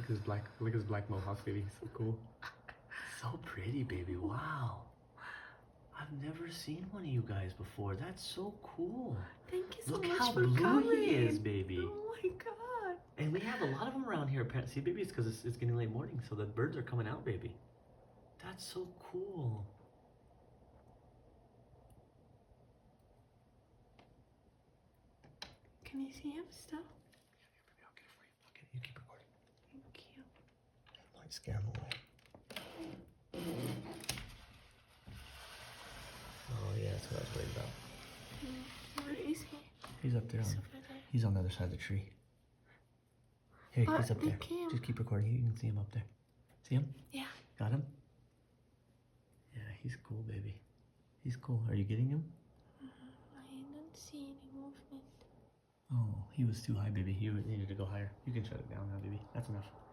Look at his black mohawks, baby. So cool. So pretty, baby. Wow. I've never seen one of you guys before. That's so cool. Thank you so Look much how for blue coming. he is, baby. Oh my god. And we have a lot of them around here. See, baby, it's because it's getting late morning, so the birds are coming out, baby. That's so cool. Can you see him still? Yeah, baby, I'll get it for you. Okay, you keep recording. Thank you. I might scare him away. Oh yeah, that's what I was worried about. Where is he? He's up there. He's over there. He's on the other side of the tree. Here, he's up there. Him. Just keep recording. You can see him up there. See him? Yeah. Got him? Yeah, he's cool, baby. He's cool. Are you getting him? I didn't see any movement. Oh, he was too high, baby. You needed to go higher. You can shut it down now, baby. That's enough.